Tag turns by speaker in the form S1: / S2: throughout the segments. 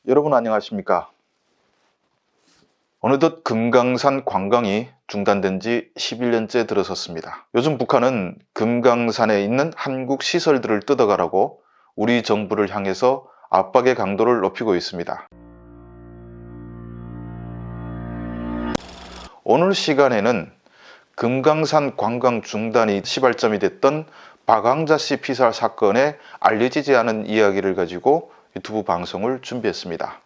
S1: 여러분 안녕하십니까? 어느덧 금강산 관광이 중단된 지 11년째 들어섰습니다. 요즘 북한은 금강산에 있는 한국 시설들을 뜯어가라고 우리 정부를 향해서 압박의 강도를 높이고 있습니다. 오늘 시간에는 금강산 관광 중단이 시발점이 됐던 박왕자 씨 피살 사건의 알려지지 않은 이야기를 가지고 유튜브 방송을 준비했습니다.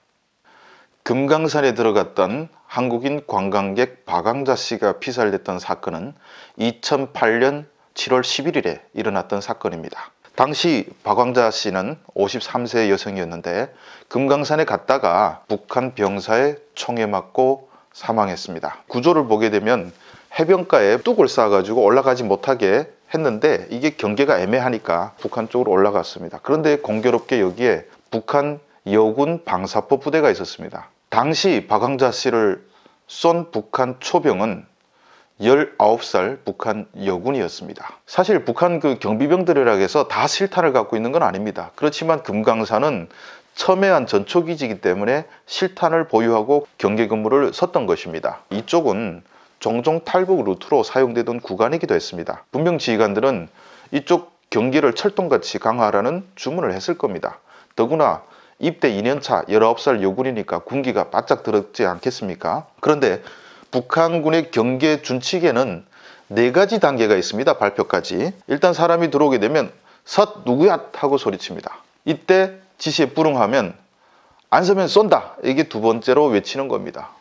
S1: 금강산에 들어갔던 한국인 관광객 박왕자 씨가 피살됐던 사건은 2008년 7월 11일에 일어났던 사건입니다. 당시 박왕자 씨는 53세 여성이었는데 금강산에 갔다가 북한 병사에 총에 맞고 사망했습니다. 구조를 보게 되면 해변가에 뚝을 쌓아가지고 올라가지 못하게 했는데 이게 경계가 애매하니까 북한 쪽으로 올라갔습니다. 그런데 공교롭게 여기에 북한 여군 방사포 부대가 있었습니다. 당시 박왕자 씨를 쏜 북한 초병은 19살 북한 여군이었습니다. 사실 북한 경비병들이라 해서 다 실탄을 갖고 있는 건 아닙니다. 그렇지만 금강산은 첨예한 전초기지이기 때문에 실탄을 보유하고 경계 근무를 섰던 것입니다. 이쪽은 종종 탈북 루트로 사용되던 구간이기도 했습니다. 분명 지휘관들은 이쪽 경계를 철통같이 강화하라는 주문을 했을 겁니다. 더구나 입대 2년차 19살 여군이니까 군기가 바짝 들었지 않겠습니까? 그런데 북한군의 경계 준칙에는 4가지 단계가 있습니다. 발표까지. 일단 사람이 들어오게 되면 섰 누구야 하고 소리칩니다. 이때 지시에 불응하면 안 서면 쏜다. 이게 두 번째로 외치는 겁니다.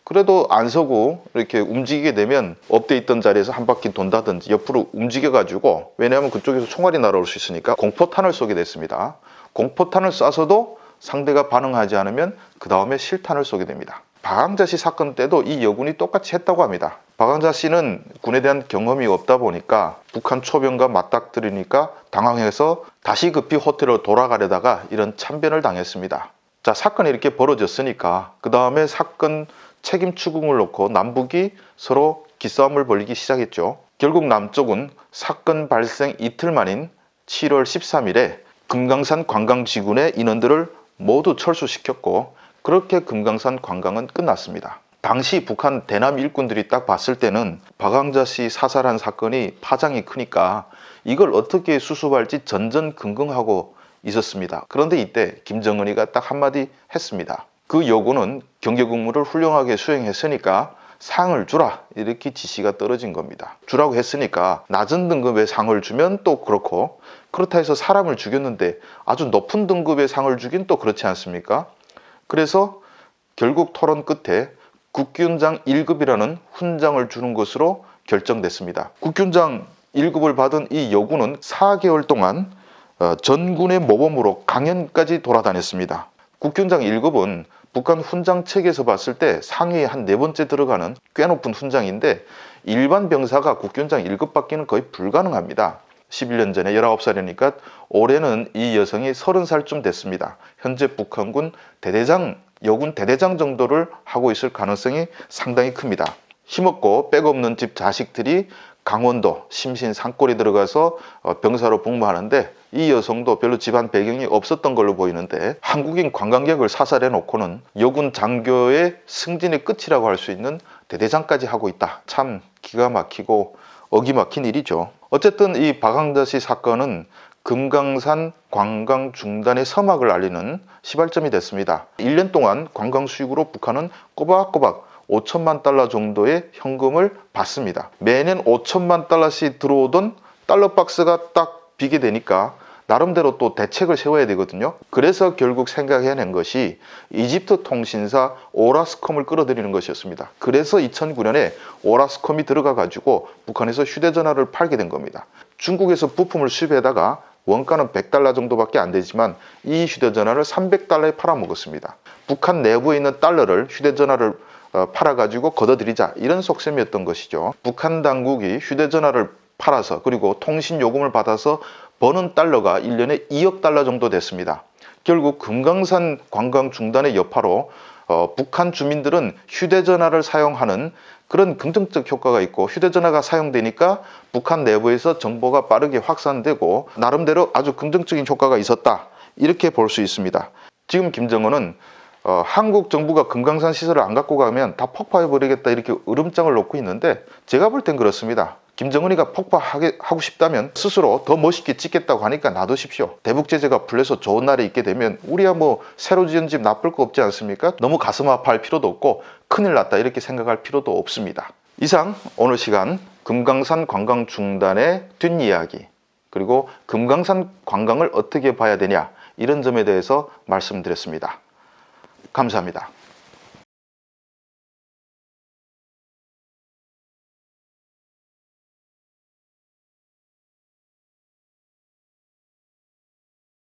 S1: 그래도 안 서고 이렇게 움직이게 되면 업돼 있던 자리에서 한 바퀴 돈다든지 옆으로 움직여가지고, 왜냐하면 그쪽에서 총알이 날아올 수 있으니까 공포탄을 쏘게 됐습니다. 공포탄을 쏴서도 상대가 반응하지 않으면 그 다음에 실탄을 쏘게 됩니다. 박왕자 씨 사건 때도 이 여군이 똑같이 했다고 합니다. 박왕자 씨는 군에 대한 경험이 없다 보니까 북한 초병과 맞닥뜨리니까 당황해서 다시 급히 호텔로 돌아가려다가 이런 참변을 당했습니다. 자, 사건이 이렇게 벌어졌으니까 그 다음에 사건 책임 추궁을 놓고 남북이 서로 기싸움을 벌이기 시작했죠. 결국 남쪽은 사건 발생 이틀 만인 7월 13일에 금강산 관광지군의 인원들을 모두 철수시켰고, 그렇게 금강산 관광은 끝났습니다. 당시 북한 대남 일꾼들이 딱 봤을 때는 박왕자 씨 사살한 사건이 파장이 크니까 이걸 어떻게 수습할지 전전긍긍하고 있었습니다. 그런데 이때 김정은이가 딱 한마디 했습니다. 그 여군은 경계 근무를 훌륭하게 수행했으니까 상을 주라, 이렇게 지시가 떨어진 겁니다. 주라고 했으니까 낮은 등급의 상을 주면 또 그렇고, 그렇다 해서 사람을 죽였는데 아주 높은 등급의 상을 주긴 또 그렇지 않습니까? 그래서 결국 토론 끝에 국균장 1급이라는 훈장을 주는 것으로 결정됐습니다. 국균장 1급을 받은 이 여군은 4개월 동안 전군의 모범으로 강연까지 돌아다녔습니다. 국균장 1급은 북한 훈장 책에서 봤을 때 상위에 한 4번째 들어가는 꽤 높은 훈장인데, 일반 병사가 국균장 1급받기는 거의 불가능합니다. 11년 전에 19살이니까 올해는 이 여성이 30살쯤 됐습니다. 현재 북한군 대대장, 여군 대대장 정도를 하고 있을 가능성이 상당히 큽니다. 힘없고 백없는 집 자식들이 강원도 심신 산골에 들어가서 병사로 복무하는데, 이 여성도 별로 집안 배경이 없었던 걸로 보이는데 한국인 관광객을 사살해 놓고는 여군 장교의 승진의 끝이라고 할 수 있는 대대장까지 하고 있다. 참 기가 막히고 어기막힌 일이죠. 어쨌든 이 박왕자 씨 사건은 금강산 관광 중단의 서막을 알리는 시발점이 됐습니다. 1년 동안 관광 수익으로 북한은 꼬박꼬박 5천만 달러 정도의 현금을 받습니다. 매년 5천만 달러씩 들어오던 달러 박스가 딱 비게 되니까 나름대로 또 대책을 세워야 되거든요. 그래서 결국 생각해낸 것이 이집트 통신사 오라스콤을 끌어들이는 것이었습니다. 그래서 2009년에 오라스콤이 들어가 가지고 북한에서 휴대전화를 팔게 된 겁니다. 중국에서 부품을 수입해다가 원가는 100달러 정도밖에 안 되지만 이 휴대전화를 300달러에 팔아먹었습니다. 북한 내부에 있는 달러를 휴대전화를 팔아가지고 걷어들이자, 이런 속셈이었던 것이죠. 북한 당국이 휴대전화를 팔아서 그리고 통신 요금을 받아서 버는 달러가 1년에 2억 달러 정도 됐습니다. 결국 금강산 관광 중단의 여파로 북한 주민들은 휴대전화를 사용하는 그런 긍정적 효과가 있고, 휴대전화가 사용되니까 북한 내부에서 정보가 빠르게 확산되고 나름대로 아주 긍정적인 효과가 있었다, 이렇게 볼 수 있습니다. 지금 김정은은 한국 정부가 금강산 시설을 안 갖고 가면 다 폭파해버리겠다 이렇게 으름장을 놓고 있는데, 제가 볼 땐 그렇습니다. 김정은이가 폭파하고 싶다면 스스로 더 멋있게 짓겠다고 하니까 놔두십시오. 대북 제재가 풀려서 좋은 날이 있게 되면 우리야 뭐 새로 지은 집 나쁠 거 없지 않습니까? 너무 가슴 아파할 필요도 없고 큰일 났다 이렇게 생각할 필요도 없습니다. 이상 오늘 시간 금강산 관광 중단의 뒷이야기, 그리고 금강산 관광을 어떻게 봐야 되냐, 이런 점에 대해서 말씀드렸습니다. 감사합니다.